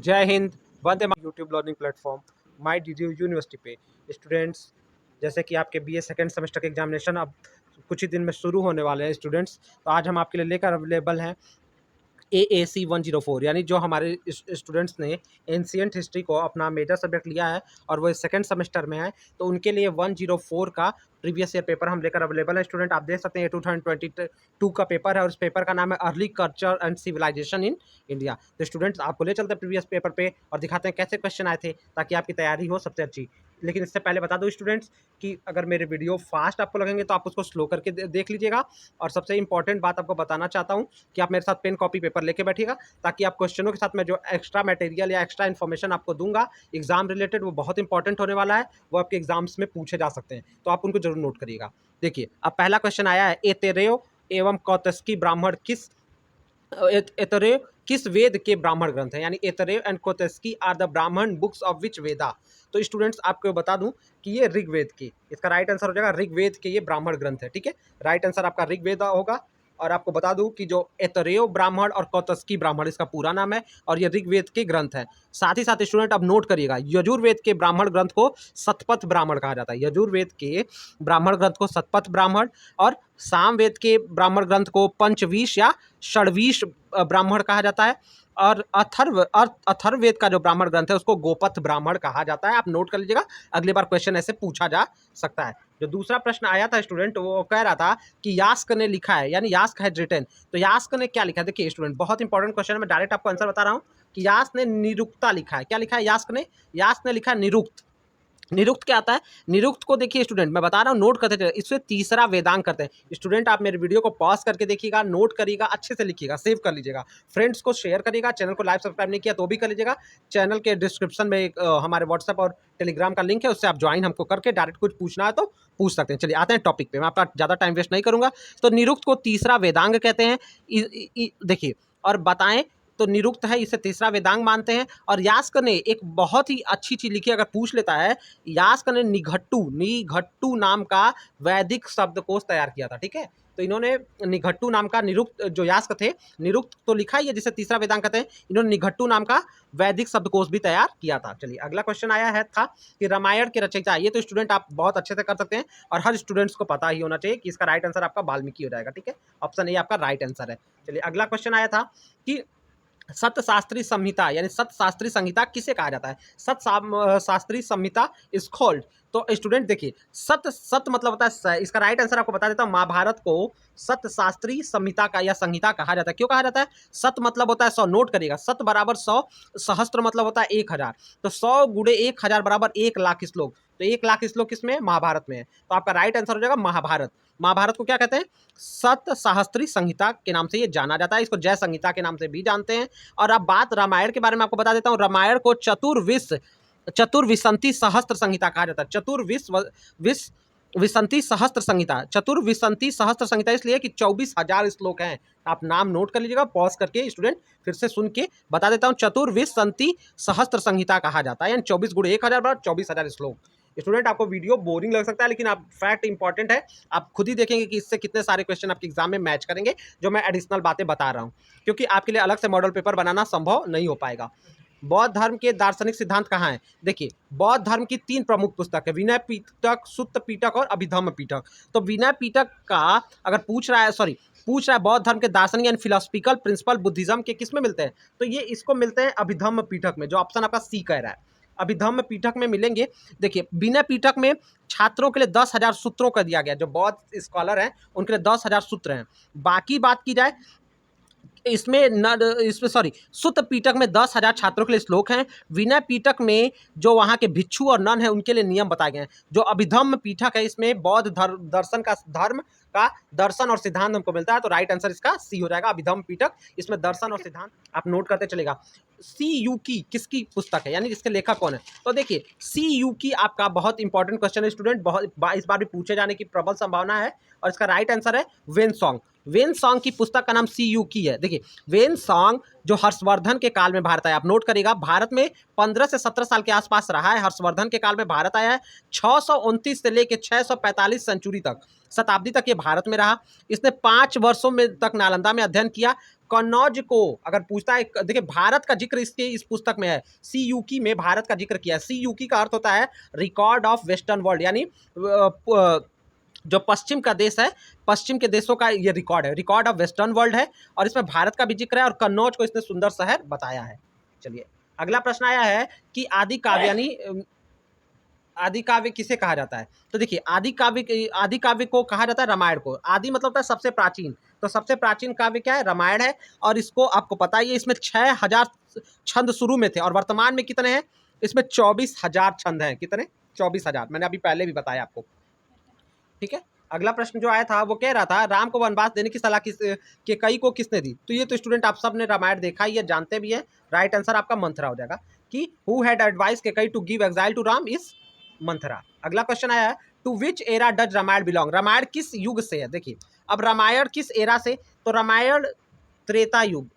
जय Hind. Vande Mataram. YouTube learning platform my D university पे students, जैसे कि आपके बीए सेकेंड सेमेस्टर के एग्जामिनेशन अब कुछ ही दिन में शुरू होने वाले हैं स्टूडेंट्स, तो आज हम आपके लिए लेकर अवेलेबल हैं AAC 104, यानी जो हमारे स्टूडेंट्स ने एंशियंट हिस्ट्री को अपना मेजर सब्जेक्ट लिया है और वो सेकंड सेमेस्टर में है, तो उनके लिए 104 का प्रीवियस ईयर पेपर हम लेकर अवेलेबल है। स्टूडेंट आप देख सकते हैं, 2022 का पेपर है और उस पेपर का नाम है early culture and civilisation in India. तो स्टूडेंट्स आपको ले चलते हैं प्रीवियस पेपर पे और दिखाते हैं कैसे क्वेश्चन आए थे, ताकि आपकी तैयारी हो सबसे अच्छी। लेकिन इससे पहले बता दो स्टूडेंट्स कि अगर मेरे वीडियो फास्ट आपको लगेंगे तो आप उसको स्लो करके देख लीजिएगा। और सबसे इंपॉर्टेंट बात आपको बताना चाहता हूँ कि आप मेरे साथ पेन कॉपी पेपर लेके बैठिएगा, ताकि आप क्वेश्चनों के साथ मैं जो एक्स्ट्रा मटेरियल या एक्स्ट्रा इन्फॉर्मेशन आपको दूंगा एग्जाम रिलेटेड, वो बहुत इंपॉर्टेंट होने वाला है, वो आपके एग्जाम्स में पूछे जा सकते हैं, तो आप उनको जरूर नोट करिएगा। देखिए, अब पहला क्वेश्चन आया है, एतेरेव एवं कौतस्की ब्राह्मण एतरेव किस वेद के ब्राह्मण ग्रंथ है, यानी एतरेव एंड कौतस्की आर द ब्राह्मण बुक्स ऑफ विच वेदा। तो स्टूडेंट्स आपको बता दूं कि ये ऋग्वेद की, इसका राइट आंसर हो जाएगा ऋग्वेद के ये ब्राह्मण ग्रंथ है। ठीक है, राइट आंसर आपका ऋग्वेद होगा। और आपको बता दूं कि जो एतरेव ब्राह्मण और कौतस्की ब्राह्मण इसका पूरा नाम है और ये ऋग्वेद के ग्रंथ है। साथ ही साथ स्टूडेंट अब नोट करिएगा, यजुर्वेद के ब्राह्मण ग्रंथ को शतपथ ब्राह्मण कहा जाता है। यजुर्वेद के ब्राह्मण ग्रंथ को शतपथ ब्राह्मण और सामवेद के ब्राह्मण ग्रंथ को पंचवीश या षडवीश ब्राह्मण कहा जाता है। और अथर्ववेद का जो ब्राह्मण ग्रंथ है उसको गोपथ ब्राह्मण कहा जाता है। आप नोट कर लीजिएगा, अगली बार क्वेश्चन ऐसे पूछा जा सकता है। जो दूसरा प्रश्न आया था स्टूडेंट, वो कह रहा था कि यास्क ने लिखा है, यानी यास्क हैज रिटन, तो यास्क ने क्या लिखा है। देखिए स्टूडेंट, बहुत इंपॉर्टेंट क्वेश्चन है, मैं डायरेक्ट आपको आंसर बता रहा हूँ कि यास्क ने निरुक्ता लिखा है। क्या लिखा है यास्क ने? यास्क ने लिखा है निरुक्त। निरुक्त क्या आता है? निरुक्त को देखिए स्टूडेंट, मैं बता रहा हूँ, नोट करते चलिए, इससे तीसरा वेदांग करते हैं। स्टूडेंट आप मेरे वीडियो को पॉज करके देखिएगा, नोट करिएगा, अच्छे से लिखिएगा, सेव कर लीजिएगा, फ्रेंड्स को शेयर करिएगा, चैनल को लाइक सब्सक्राइब नहीं किया तो भी कर लीजिएगा। चैनल के डिस्क्रिप्शन में हमारे व्हाट्सएप और टेलीग्राम का लिंक है, उससे आप ज्वाइन हमको करके डायरेक्ट कुछ पूछना है तो पूछ सकते हैं। चलिए आते हैं टॉपिक पे, मैं आपका ज़्यादा टाइम वेस्ट नहीं करूँगा। तो निरुक्त को तीसरा वेदांग कहते हैं। देखिए और बताएं, तो निरुक्त है, इसे तीसरा वेदांग मानते हैं। और यास्क ने एक बहुत ही अच्छी चीज लिखी, अगर पूछ लेता है, यास्क ने निघट्टू नाम का वैदिक शब्दकोश तैयार किया था। ठीक है, तो इन्होंने निघट्टू नाम का, निरुक्त जो यास्क थे, निरुक्त तो लिखा ही है जिसे तीसरा वेदांग कहते हैं, इन्होंने निघट्टू नाम का वैदिक शब्दकोश भी तैयार किया था। चलिए अगला क्वेश्चन आया है था कि रामायण के रचयिता, ये तो स्टूडेंट आप बहुत अच्छे से कर सकते हैं और हर स्टूडेंट्स को पता ही होना चाहिए कि इसका राइट आंसर आपका वाल्मीकि हो जाएगा। ठीक है, ऑप्शन ए आपका राइट आंसर है। चलिए अगला क्वेश्चन आया था कि सतशास्त्री संहिता, यानी सतशास्त्री संहिता किसे कहा जाता है? शास्त्री संहिता इज कॉल्ड, तो स्टूडेंट देखिए, सत मतलब होता है, इसका राइट आंसर आपको बता देता हूँ, महाभारत को सतशास्त्री संहिता का या संहिता कहा जाता है। क्यों कहा जाता है? सत मतलब होता है 100, नोट करिएगा, सत बराबर 100, सहस्त्र मतलब होता है 1000, तो 100 गुणे 1000 बराबर 1,00,000 श्लोक, तो 1,00,000 श्लोक किसमें? महाभारत में है, तो आपका राइट आंसर हो जाएगा महाभारत। महाभारत को क्या कहते हैं? सतशास्त्री संहिता के नाम से ये जाना जाता है, इसको जय संहिता के नाम से भी जानते हैं। और अब बात रामायण के बारे में आपको बता देता हूँ, रामायण को चतुर्विंशति सहस्त्र संहिता कहा जाता है। चतुर्विंशति सहस्त्र संहिता, चतुर्विंशति सहस्त्र संहिता इसलिए कि 24,000 श्लोक हैं। आप नाम नोट कर लीजिएगा, पॉज करके स्टूडेंट फिर से सुन के बता देता हूँ, चतुर्विंशति सहस्त्र संहिता कहा जाता है, यानी 24 गुणे 1000 बराबर 24,000 श्लोक। स्टूडेंट आपको वीडियो बोरिंग लग सकता है, लेकिन आप फैक्ट इंपॉर्टेंट है, आप खुद ही देखेंगे कि इससे कितने सारे क्वेश्चन आपके एग्जाम में मैच करेंगे, जो मैं एडिशनल बातें बता रहा हूँ, क्योंकि आपके लिए अलग से मॉडल पेपर बनाना संभव नहीं हो पाएगा। बौद्ध धर्म के दार्शनिक सिद्धांत कहाँ हैं? देखिए, बौद्ध धर्म की 3 प्रमुख पुस्तक है, विनय पिटक, सुत्त पिटक और अभिधम्म पिटक। तो विनय पिटक का अगर पूछ रहा है बौद्ध धर्म के दार्शनिक एंड फिलोसफिकल प्रिंसिपल बुद्धिज्म के किस में मिलते हैं, तो ये इसको मिलते हैं अभिधम्म पिटक में, जो ऑप्शन आपका सी कह रहा है, अभिधम्म पीठक में मिलेंगे। देखिए, विनय पीठक में छात्रों के लिए 10,000 सूत्रों का दिया गया, जो बौद्ध स्कॉलर हैं उनके लिए 10,000 सूत्र हैं। बाकी बात की जाए इसमें सुत्त पीठक में 10,000 छात्रों के लिए श्लोक हैं। विनय पीठक में जो वहाँ के भिक्षु और नन हैं उनके लिए नियम बताए गए हैं। जो अभिधम्म पीठक है, इसमें बौद्ध दर्शन का दर्शन और सिद्धांत हमको मिलता है, तो राइट आंसर इसका सी हो जाएगा, अभिधम्म पीठक, इसमें दर्शन और सिद्धांत। आप नोट करते चलेगा। सी यू की किसकी पुस्तक है, यानी इसके लेखक कौन है? तो देखिए, सी यू की आपका बहुत इंपॉर्टेंट क्वेश्चन है स्टूडेंट, इस बार भी पूछे जाने की प्रबल संभावना है, और इसका राइट आंसर है वेनसोंग। वेन सॉन्ग की पुस्तक का नाम सी यू की है। देखिए वेन सॉन्ग जो हर्षवर्धन के काल में भारत आया, आप नोट करिएगा, भारत में 15 से 17 साल के आसपास रहा है, हर्षवर्धन के काल में भारत आया है, 629 से लेकर 645 सेंचुरी तक, शताब्दी तक ये भारत में रहा। इसने 5 वर्षों में तक नालंदा में अध्ययन किया। कन्नौज को अगर पूछता है, देखिए भारत का जिक्र इसके इस पुस्तक में है, सी यूकी में भारत का जिक्र किया है। सी यूकी का अर्थ होता है रिकॉर्ड ऑफ वेस्टर्न वर्ल्ड, यानी जो पश्चिम का देश है, पश्चिम के देशों का ये रिकॉर्ड है, रिकॉर्ड ऑफ वेस्टर्न वर्ल्ड है, और इसमें भारत का भी जिक्र है, और कन्नौज को इसने सुंदर शहर बताया है। चलिए अगला प्रश्न आया है कि आदि काव्य यानी आदि काव्य किसे कहा जाता है? तो देखिए आदि काव्य को कहा जाता है रामायण को। आदि मतलब होता है सबसे प्राचीन, तो सबसे प्राचीन काव्य क्या है? रामायण है। और इसको आपको पता ही है, इसमें 6000 छंद शुरू में थे, और वर्तमान में कितने हैं? इसमें 24,000 छंद हैं। कितने? 24,000। मैंने अभी पहले भी बताया आपको, ठीक है। अगला प्रश्न जो आया था वो कह रहा था राम को वनवास देने की सलाह केकई को किसने दी? तो ये तो स्टूडेंट आप सब ने रामायण देखा ही है, जानते भी है। राइट आंसर आपका मंथरा हो जाएगा कि who had advice Kaikeyi to give exile to Ram is Manthara. अगला क्वेश्चन आया है to which era does Ramayan belong? Ramayan किस युग से है? देखिए अब रामायण किस एरा से, तो रामायण त्रेता युग,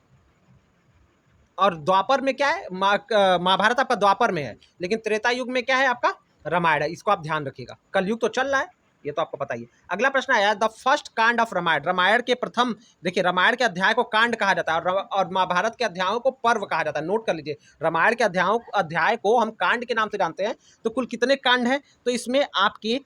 और द्वापर में क्या है? महाभारत आपका द्वापर में है, लेकिन त्रेता युग में क्या है आपका? रामायण है। इसको आप ध्यान रखिएगा, कलयुग तो चल रहा है, ये तो आपको पता ही है। अगला प्रश्न आया द फर्स्ट कांड ऑफ रामायण, रामायण के प्रथम, देखिए रामायण के अध्याय को कांड कहा जाता है, और महाभारत के अध्यायों को पर्व कहा जाता है। नोट कर लीजिए, रामायण के अध्याय को हम कांड के नाम से जानते हैं। तो कुल कितने कांड हैं? तो इसमें आपके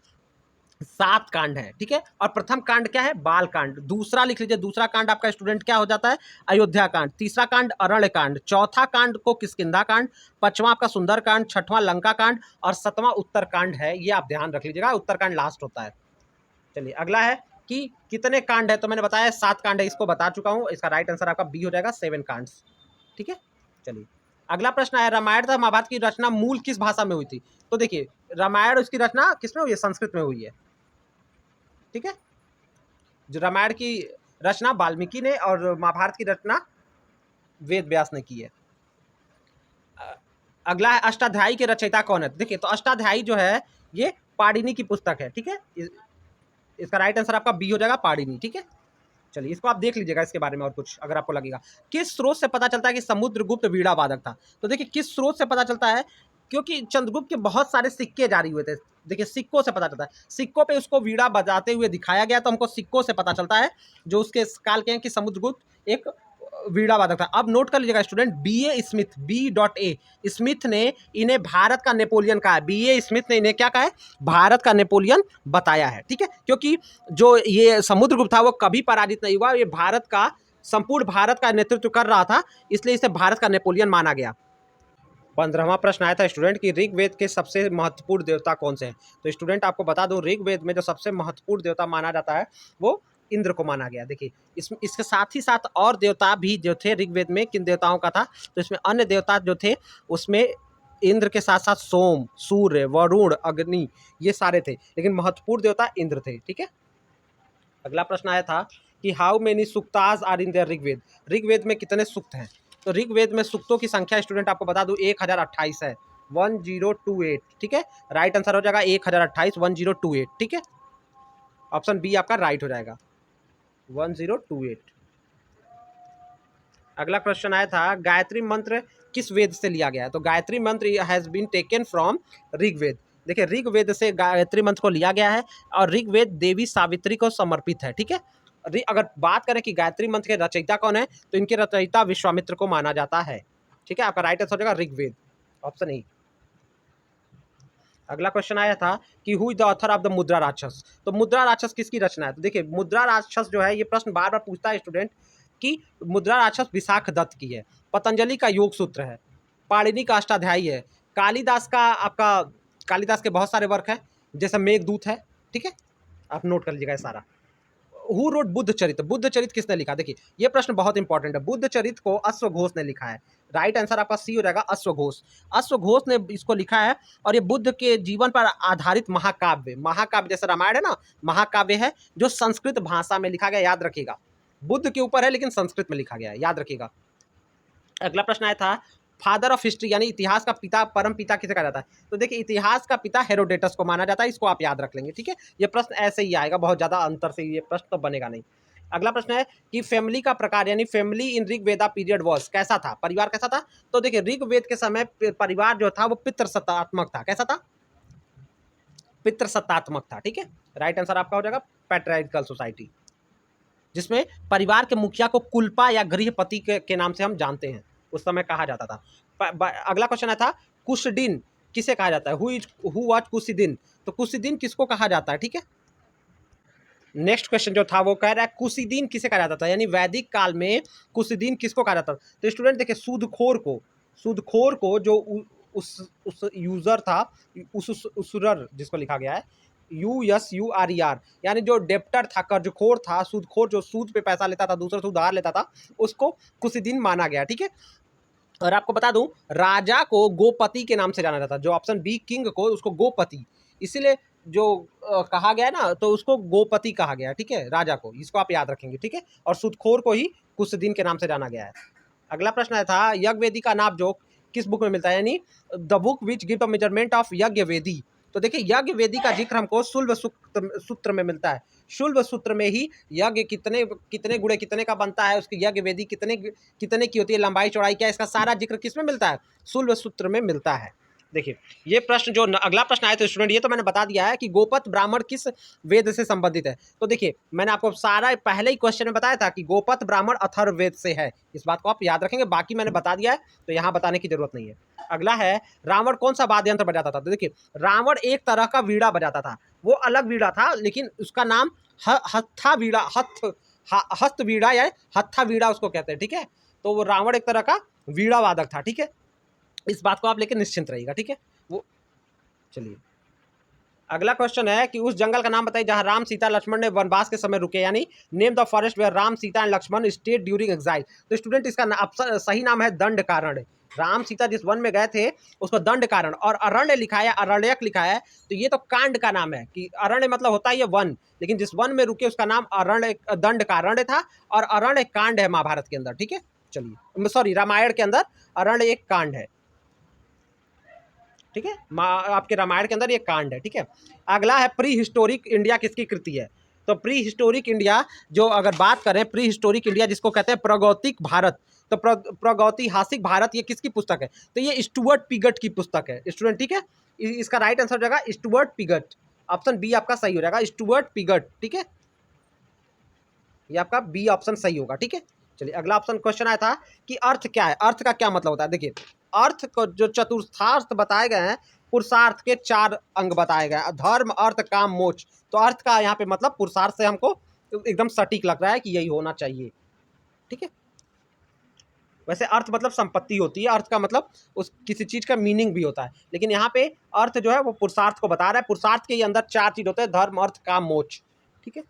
7 कांड है, ठीक है। और प्रथम कांड क्या है? बाल कांड। दूसरा लिख लीजिए, दूसरा कांड आपका स्टूडेंट क्या हो जाता है? अयोध्या कांड। तीसरा कांड अरण्य कांड। चौथा कांड को किष्किंधा कांड। पांचवा आपका सुंदर कांड। छठवां लंका कांड, और 7वां उत्तर कांड है। ये आप ध्यान रख लीजिएगा, उत्तर कांड लास्ट होता है। चलिए अगला है कि कितने कांड है? तो मैंने बताया 7 कांड है, इसको बता चुका हूं। इसका राइट आंसर आपका बी हो जाएगा, 7 कांड्स, ठीक है। चलिए अगला प्रश्न आया रामायण तथा महाभारत की रचना मूल किस भाषा में हुई थी? तो देखिए रामायण उसकी रचना किसमें हुई है? संस्कृत में हुई है, ठीक है। जो रामायण की रचना वाल्मीकि ने, और महाभारत की रचना वेद व्यास ने की है। अगला है अष्टाध्यायी के रचयिता कौन है? देखिए तो अष्टाध्यायी जो है ये पाणिनि की पुस्तक है, ठीक है। इसका राइट आंसर आपका बी हो जाएगा, पाणिनि, ठीक है। चलिए इसको आप देख लीजिएगा, इसके बारे में और कुछ अगर आपको लगेगा। किस स्रोत से पता चलता है कि समुद्रगुप्त वीणा वादक था? तो देखिए किस स्रोत से पता चलता है? क्योंकि चंद्रगुप्त के बहुत सारे सिक्के जारी हुए थे। देखिए सिक्कों से पता चलता है, सिक्कों पे उसको वीणा बजाते हुए दिखाया गया, तो हमको सिक्कों से पता चलता है जो उसके काल के हैं कि समुद्रगुप्त एक वीणा वादक था। अब नोट कर लीजिएगा student, B.A. Smith, B.A. Smith ने इन्हें भारत का नेपोलियन कहा है। B.A. स्मिथ ने इन्हें क्या कहा है? भारत का नेपोलियन बताया है, ठीक है। क्योंकि जो ये समुद्रगुप्त था वो कभी पराजित नहीं हुआ, ये भारत का, संपूर्ण भारत का नेतृत्व कर रहा था, इसलिए इसे भारत का नेपोलियन माना गया। 15वां प्रश्न आया था स्टूडेंट कि ऋग्वेद के सबसे महत्वपूर्ण देवता कौन से हैं? तो स्टूडेंट आपको बता दूं, ऋग्वेद में जो सबसे महत्वपूर्ण देवता माना जाता है वो इंद्र को माना गया। देखिए इसके साथ ही साथ और देवता भी जो थे ऋग्वेद में, किन देवताओं का था? तो इसमें अन्य देवता जो थे उसमें इंद्र के साथ साथ सोम, सूर्य, वरुण, अग्नि, ये सारे थे, लेकिन महत्वपूर्ण देवता इंद्र थे, ठीक है। अगला प्रश्न आया था कि how many suktas are in the Rigveda? Rigveda में कितने सूक्त हैं? तो ऋग्वेद में सूक्तों की संख्या स्टूडेंट आपको बता दूं 1028 है, 1028, ठीक है। राइट आंसर हो जाएगा 1028, 1028, ठीक है। ऑप्शन बी आपका राइट हो जाएगा, 1028। अगला क्वेश्चन आया था गायत्री मंत्र किस वेद से लिया गया है? तो Gayatri Mantra has been taken from Rigveda. देखिए ऋग्वेद से गायत्री मंत्र को लिया गया है, और ऋग्वेद देवी सावित्री को समर्पित है, ठीक है। अगर बात करें कि गायत्री मंत्र के रचयिता कौन है, तो इनके रचयिता विश्वामित्र को माना जाता है, ठीक है। आपका राइट आंसर हो जाएगा ऋग्वेद, ऑप्शन ए। अगला क्वेश्चन आया था कि who is the author of the मुद्रा राक्षस? तो मुद्रा राक्षस किसकी रचना है? तो देखिए मुद्रा राक्षस जो है, ये प्रश्न बार बार पूछता है स्टूडेंट कि मुद्रा राक्षस विशाख दत्त की है, पतंजलि का योग सूत्र है, पाणिनि का अष्टाध्यायी है, कालिदास का, आपका कालिदास के बहुत सारे वर्क हैं, जैसे मेघदूत है, ठीक है। आप नोट कर लीजिएगा सारा। हु रोट बुद्ध चरित? बुद्ध चरित किसने लिखा? देखिए ये प्रश्न बहुत इंपॉर्टेंट है। बुद्ध चरित को अश्वघोष ने लिखा है। राइट आंसर आपका सी हो जाएगा, अश्वघोष। अश्वघोष ने इसको लिखा है, और ये बुद्ध के जीवन पर आधारित महाकाव्य, महाकाव्य जैसे रामायण है ना, महाकाव्य है जो संस्कृत भाषा में लिखा गया, याद रखिएगा। बुद्ध के ऊपर है लेकिन संस्कृत में लिखा गया है, याद रखिएगा। अगला प्रश्न आया था फादर ऑफ हिस्ट्री यानी इतिहास का पिता, परम पिता किसे कहा जाता है? तो देखिए इतिहास का पिता हेरोडेटस को माना जाता है, इसको आप याद रख लेंगे, ठीक है। ये प्रश्न ऐसे ही आएगा, बहुत ज्यादा अंतर से ये प्रश्न तो बनेगा नहीं। अगला प्रश्न है कि फैमिली का प्रकार यानी family in Rigveda period was, कैसा था, परिवार कैसा था। तो देखिए ऋग्वेद के समय परिवार जो था वो पितृसत्तात्मक था। कैसा था, पितृसत्तात्मक था। ठीक है, राइट आंसर आपका हो जाएगा पैट्रियार्कल सोसाइटी, जिसमें परिवार के मुखिया को कुलपा या गृहपति के नाम से हम जानते हैं, उस समय कहा जाता था। अगला क्वेश्चन था कुशदिन किसे कहा जाता है, हु वाज कुशदिन, तो कुशदिन किसको कहा जाता है। ठीक है, नेक्स्ट क्वेश्चन जो था वो कह रहा है कुशदिन किसे कहा जाता था, यानी वैदिक काल में कुशदिन किसको कहा जाता था। तो स्टूडेंट देखिए सूदखोर को जो उस यूजर था, उसुरर जिसको लिखा गया है USURER, यानी जो डेप्टर था, कर्जखोर था, सूदखोर जो सूद पे पैसा लेता था, दूसरे से उधार लेता था, उसको कुशदिन माना गया। ठीक है, और आपको बता दूं राजा को गोपति के नाम से जाना जाता है, जो ऑप्शन बी किंग को उसको गोपति, इसीलिए जो कहा गया ना तो उसको गोपति कहा गया। ठीक है, राजा को, इसको आप याद रखेंगे। ठीक है, और सूदखोर को ही कुशदिन के नाम से जाना गया है। अगला प्रश्न था यज्ञवेदी का नाम जो किस बुक में मिलता है, यानी the book which give the measurement of yajnavedi. तो देखिए यज्ञवेदी का जिक्र हमको शुल्ब सूत्र में मिलता है। शुल्ब सूत्र में ही यज्ञ कितने गुणे कितने का बनता है, उसकी यज्ञवेदी कितने की होती है, लंबाई चौड़ाई क्या, इसका सारा जिक्र किस में मिलता है, शुल्ब सूत्र में मिलता है। देखिए ये प्रश्न जो अगला प्रश्न आया तो स्टूडेंट ये तो मैंने बता दिया है कि गोपत ब्राह्मण किस वेद से संबंधित है। तो देखिए मैंने आपको सारा पहले ही क्वेश्चन में बताया था कि गोपत ब्राह्मण अथर्ववेद से है, इस बात को आप याद रखेंगे, बाकी मैंने बता दिया है तो यहाँ बताने की जरूरत नहीं है। अगला है रावण कौन सा वाद्य यंत्र बजाता था। तो देखिए रावण एक तरह का वीणा बजाता था, वो अलग वीणा था, लेकिन उसका नाम हत्था वीणा, हस्त वीणा या हत्था वीणा उसको कहते हैं। ठीक है, तो वो रावण एक तरह का वीणा वादक था। ठीक है, इस बात को आप लेकर निश्चिंत रहिएगा। ठीक है, वो चलिए अगला क्वेश्चन है कि उस जंगल का नाम बताइए जहां राम सीता लक्ष्मण ने वनवास के समय रुके, यानी name the forest where Ram Sita and Lakshman stayed during exile. तो स्टूडेंट इसका सही नाम है दंडकारण्य। राम सीता जिस वन में गए थे उसको दंडकारण्य, और अरण्य लिखा है, अरण्यक लिखा है, तो ये तो कांड का नाम है कि अरण्य मतलब होता है ये वन, लेकिन जिस वन में रुके उसका नाम अरण्य दंडकारण्य था, और अरण्य कांड है महाभारत के अंदर। ठीक है, चलिए सॉरी रामायण के अंदर अरण्य एक कांड है। ठीक है, आपके रामायण के अंदर ये कांड है। ठीक है, अगला है प्री हिस्टोरिक इंडिया किसकी कृति है। तो प्री हिस्टोरिक इंडिया जो अगर बात करें, प्री हिस्टोरिक इंडिया जिसको कहते हैं प्रागैतिक भारत, तो प्रागैतिहासिक भारत ये किसकी पुस्तक है, तो ये स्टुअर्ट पिगट की पुस्तक है स्टूडेंट। ठीक है, इसका राइट आंसर हो जाएगा स्टुअर्ट पिगट, ऑप्शन बी आपका सही हो जाएगा, स्टुअर्ट पिगट। ठीक है, ये आपका बी ऑप्शन सही होगा। ठीक है, चलिए अगला ऑप्शन क्वेश्चन आया था कि अर्थ क्या है, अर्थ का क्या मतलब होता है। देखिए अर्थ को जो चतुर्थार्थ बताए गए हैं, पुरुषार्थ के 4 अंग बताए गए हैं, धर्म अर्थ काम मोक्ष। तो अर्थ का यहाँ पे मतलब पुरुषार्थ से हमको एकदम सटीक लग रहा है कि यही होना चाहिए। ठीक है, वैसे अर्थ मतलब संपत्ति होती है, अर्थ का मतलब उस किसी चीज का मीनिंग भी होता है, लेकिन यहाँ पे अर्थ जो है वो पुरुषार्थ को बता रहा है। पुरुषार्थ के अंदर 4 चीज होते हैं, धर्म अर्थ काम मोक्ष। ठीक है,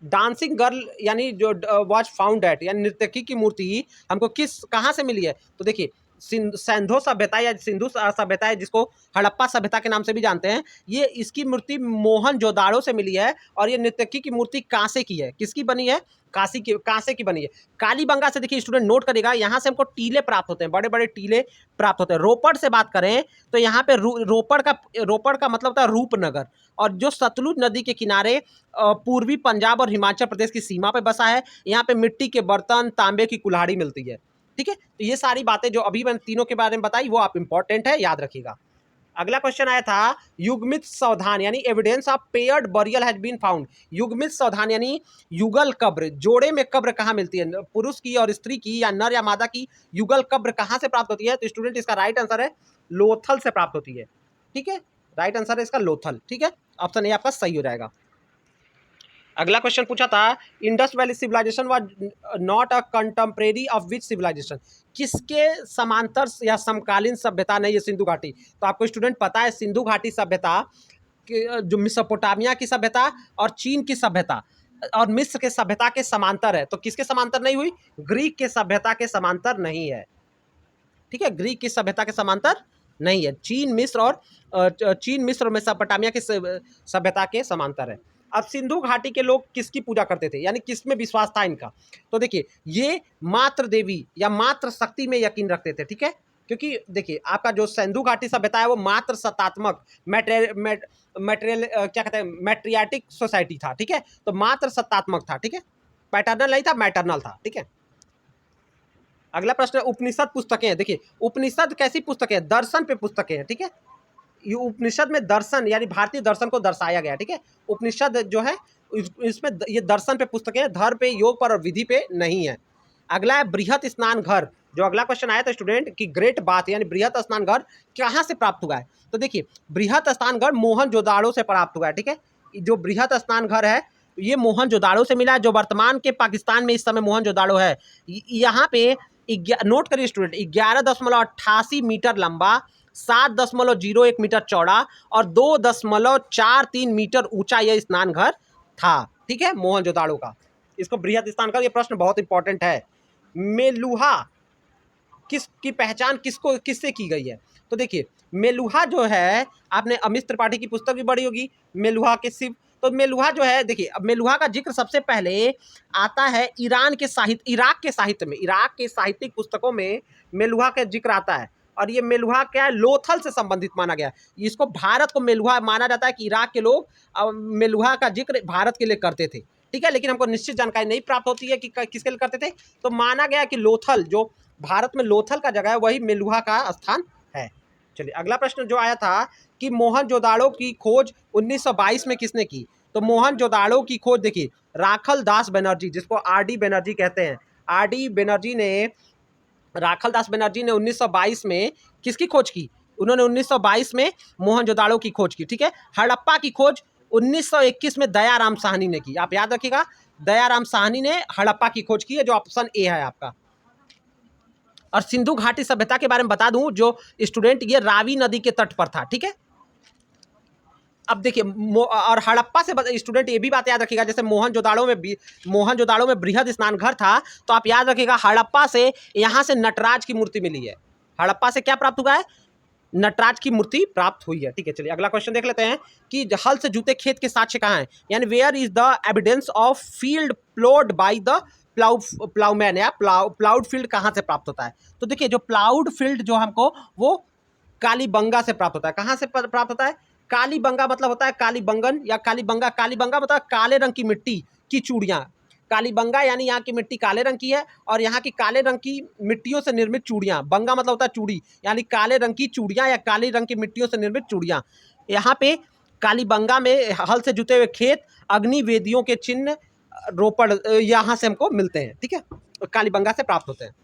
डांसिंग गर्ल यानी जो वॉज फाउंड एट, यानी नर्तकी की मूर्ति हमको कहाँ से मिली है। तो देखिए सिंधु सभ्यता या सिंधु सभ्यता है, जिसको हड़प्पा सभ्यता के नाम से भी जानते हैं, ये इसकी मूर्ति मोहनजोदाड़ो से मिली है, और ये नर्तकी की मूर्ति कांसे की है, किसकी बनी है, कांसे की बनी है। कालीबंगा से देखिए स्टूडेंट नोट करेगा, यहाँ से हमको टीले प्राप्त होते हैं, बड़े बड़े टीले प्राप्त होते हैं। रोपड़ से बात करें तो यहाँ पे रोपड़ का मतलब होता है रूपनगर, और जो सतलुज नदी के किनारे पूर्वी पंजाब और हिमाचल प्रदेश की सीमा पे बसा है। यहाँ पे मिट्टी के बर्तन, तांबे की कुल्हाड़ी मिलती है। ठीक है, तो ये सारी बातें जो अभी मैंने तीनों के बारे में बताई वो आप इंपॉर्टेंट है, याद रखिएगा। अगला क्वेश्चन आया था युग्मित सावधान यानी evidence of paired burial has been found. युग्मित सावधान यानी युगल कब्र, जोड़े में कब्र कहाँ मिलती है, पुरुष की और स्त्री की या नर या मादा की युगल कब्र कहाँ से प्राप्त होती है। तो स्टूडेंट इसका राइट आंसर है लोथल से प्राप्त होती है। ठीक है, राइट आंसर है इसका लोथल। ठीक है, ऑप्शन ए आपका सही हो जाएगा। अगला क्वेश्चन पूछा था Indus valley civilisation was not a contemporary of which civilisation, किसके समांतर या समकालीन सभ्यता नहीं है सिंधु घाटी। तो आपको स्टूडेंट पता है सिंधु घाटी सभ्यता जो मेसोपोटामिया की सभ्यता और चीन की सभ्यता और मिस्र के सभ्यता के समांतर है। तो किसके समांतर नहीं हुई, ग्रीक के सभ्यता के समांतर नहीं है। ठीक है, ग्रीक की सभ्यता के समांतर नहीं है, चीन मिस्र और मेसोपोटामिया की सभ्यता के समांतर है। अब सिंधु घाटी के लोग किसकी पूजा करते थे, यानी किस में विश्वास था इनका। तो देखिए ये मात्र देवी या मात्र शक्ति में यकीन रखते थे। ठीक है, क्योंकि देखिए आपका जो सिंधु घाटी सभ्यता है वो मात्र सत्तात्मक मटेरियल क्या कहते हैं मैट्रियाटिक सोसाइटी था, ठीक है, तो मात्र सत्तात्मक था, ठीक है, पैटर्नल नहीं था, मैटरनल था, ठीक है। अगला प्रश्न है उपनिषद पुस्तकें हैं। देखिए उपनिषद कैसी पुस्तकें हैं, दर्शन पे पुस्तकें हैं, ठीक है, ये उपनिषद में दर्शन यानी भारतीय दर्शन को दर्शाया गया, ठीक है, उपनिषद जो है इसमें ये दर्शन पे पुस्तकें हैं, धर्म पे, योग पर और विधि पे नहीं है। अगला है बृहत स्नान घर। जो अगला क्वेश्चन आया था स्टूडेंट कि ग्रेट बाथ यानी बृहत स्नान घर कहाँ से प्राप्त हुआ है, तो देखिए बृहत स्नान घर मोहनजोदाड़ो से प्राप्त हुआ है, ठीक है, जो बृहत स्नान घर है ये मोहनजोदाड़ो से मिला है, जो वर्तमान के पाकिस्तान में इस समय मोहनजोदाड़ो है। यहाँ पे नोट करिए स्टूडेंट 11.88 मीटर लंबा, 7.01 मीटर चौड़ा और 2.43 मीटर ऊंचा यह स्नान घर था, ठीक है, मोहनजोदाड़ो का। इसको बृहत स्नान घर, ये प्रश्न बहुत इंपॉर्टेंट है। मेलुहा किसकी पहचान किससे की गई है, तो देखिए मेलुहा जो है आपने अमित त्रिपाठी की पुस्तक भी पढ़ी होगी मेलुहा के शिव, तो मेलुहा जो है देखिए अब मेलुहा का जिक्र सबसे पहले आता है इराक के साहित्य में, इराक के साहित्यिक पुस्तकों में मेलुहा का जिक्र आता है। और ये मेलुहा क्या है, लोथल से संबंधित माना गया, इसको भारत को मेलुहा माना जाता है कि इराक के लोग मेलुहा का जिक्र भारत के लिए करते थे, ठीक है, लेकिन हमको निश्चित जानकारी नहीं प्राप्त होती है कि किसके लिए करते थे, तो माना गया कि लोथल जो भारत में लोथल का जगह है वही मेलुहा का स्थान है। चलिए अगला प्रश्न जो आया था कि मोहनजोदाड़ो की खोज 1922 में किसने की, तो मोहनजोदाड़ो की खोज देखिए राखल दास बनर्जी, जिसको आर.डी. बनर्जी कहते हैं, राखल दास बनर्जी ने 1922 में किसकी खोज की, उन्होंने 1922 में मोहनजोदाड़ो की खोज की, ठीक है। हड़प्पा की खोज 1921 में दयाराम साहनी ने की, आप याद रखिएगा दयाराम साहनी ने हड़प्पा की खोज की है, जो ऑप्शन ए है आपका। और सिंधु घाटी सभ्यता के बारे में बता दूं जो स्टूडेंट, ये रावी नदी के तट पर था, ठीक है। अब देखिए और हड़प्पा से स्टूडेंट ये भी बात याद रखिएगा, जैसे मोहनजोदाड़ो में बृहद स्नान घर था, तो आप याद रखिएगा हड़प्पा से यहाँ से नटराज की मूर्ति मिली है, हड़प्पा से क्या प्राप्त हुआ है, नटराज की मूर्ति प्राप्त हुई है, ठीक है। चलिए अगला क्वेश्चन देख लेते हैं कि हल से जुते खेत के साक्ष्य कहाँ हैं, यानी where is the evidence of field ploughed by the ploughman, या प्लाउड फील्ड कहाँ से प्राप्त होता है, तो देखिए जो प्लाउड फील्ड जो हमको वो कालीबंगा से प्राप्त होता है। कहाँ से प्राप्त होता है, कालीबंगा मतलब होता है कालीबंगन या कालीबंगा, कालीबंगा मतलब काले रंग की मिट्टी की चूड़ियाँ, कालीबंगा यानी यहाँ की मिट्टी काले रंग की है और यहाँ की काले रंग की मिट्टियों से निर्मित चूड़ियाँ, बंगा मतलब होता है चूड़ी, यानी काले रंग की चूड़ियाँ या काले रंग की मिट्टियों से निर्मित चूड़ियाँ। यहाँ पे कालीबंगा में हल से जुते हुए खेत, अग्नि वेदियों के चिन्ह, रोपड़ यहाँ से हमको मिलते हैं, ठीक है, कालीबंगा से प्राप्त होते हैं।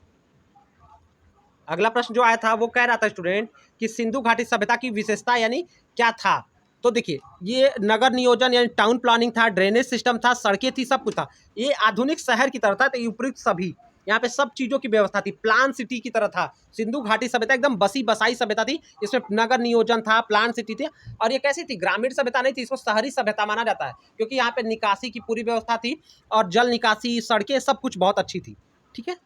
अगला प्रश्न जो आया था वो कह रहा था स्टूडेंट कि सिंधु घाटी सभ्यता की विशेषता यानी क्या था, तो देखिए ये नगर नियोजन यानी टाउन प्लानिंग था, ड्रेनेज सिस्टम था, सड़कें थी, सब कुछ था, ये आधुनिक शहर की तरह था, तो उपयुक्त सभी यहाँ पे सब चीज़ों की व्यवस्था थी, प्लान सिटी की तरह था। सिंधु घाटी सभ्यता एकदम बसी बसाई सभ्यता थी, इसमें नगर नियोजन था, प्लान सिटी थी, और ये कैसी थी, ग्रामीण सभ्यता नहीं थी, इसको शहरी सभ्यता माना जाता है, क्योंकि यहाँ पे निकासी की पूरी व्यवस्था थी और जल निकासी, सड़कें, सब कुछ बहुत अच्छी थी, ठीक है।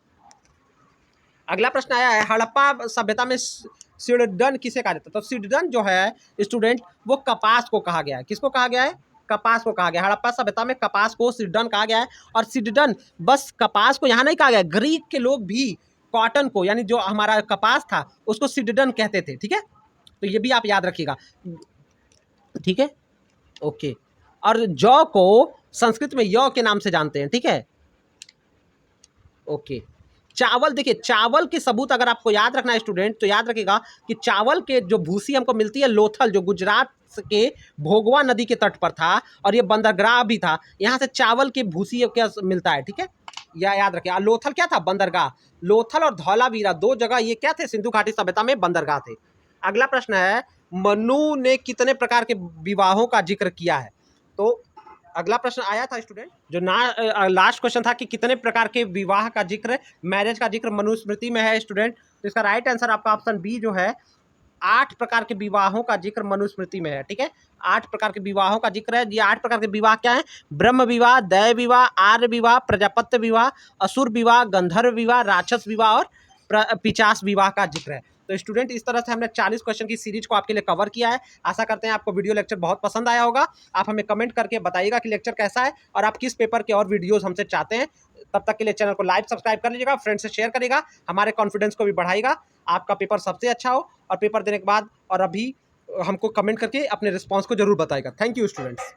अगला प्रश्न आया है हड़प्पा सभ्यता में सिडडन किसे कहा जाता है, तो सिडडन जो है स्टूडेंट वो कपास को कहा गया है, किसको कहा गया है, कपास को कहा गया। हड़प्पा सभ्यता में कपास को सिडडन कहा गया है, और सिडडन बस कपास को यहाँ नहीं कहा गया, ग्रीक के लोग भी कॉटन को यानी जो हमारा कपास था उसको सिडडन कहते थे, ठीक है, तो ये भी आप याद रखिएगा, ठीक है, ओके। और जौ को संस्कृत में यौ के नाम से जानते हैं, ठीक है, ओके। चावल, देखिए चावल के सबूत अगर आपको याद रखना है स्टूडेंट, तो याद रखिएगा कि चावल के जो भूसी हमको मिलती है लोथल, जो गुजरात के भोगवा नदी के तट पर था, और ये बंदरगाह भी था, यहाँ से चावल के भूसी क्या मिलता है, ठीक है, या याद रखिए। लोथल क्या था, बंदरगाह, लोथल और धौलावीरा दो जगह ये क्या थे, सिंधु घाटी सभ्यता में बंदरगाह थे। अगला प्रश्न है मनु ने कितने प्रकार के विवाहों का जिक्र किया है, तो अगला प्रश्न आया था स्टूडेंट जो लास्ट क्वेश्चन था कि कितने प्रकार के विवाह का जिक्र, मैरिज का जिक्र मनुस्मृति में है स्टूडेंट, तो इसका राइट आंसर आपका ऑप्शन बी जो है 8 प्रकार के विवाहों का जिक्र मनुस्मृति में है, ठीक है, 8 प्रकार के विवाहों का जिक्र है। ये 8 प्रकार के विवाह क्या है, ब्रह्म विवाह, दैव विवाह, आर्य विवाह, प्रजापत्य विवाह, असुर विवाह, गंधर्व विवाह, राक्षस विवाह और पिचास विवाह का जिक्र है। तो स्टूडेंट इस तरह से हमने 40 क्वेश्चन की सीरीज को आपके लिए कवर किया है। आशा करते हैं आपको वीडियो लेक्चर बहुत पसंद आया होगा। आप हमें कमेंट करके बताइएगा कि लेक्चर कैसा है और आप किस पेपर के और वीडियोस हमसे चाहते हैं। तब तक के लिए चैनल को लाइक सब्सक्राइब कर लीजिएगा, फ्रेंड से शेयर करिएगा, हमारे कॉन्फिडेंस को भी बढ़ाएगा। आपका पेपर सबसे अच्छा हो और पेपर देने के बाद और अभी हमको कमेंट करके अपने रिस्पॉन्स को जरूर बताएगा। Thank you students.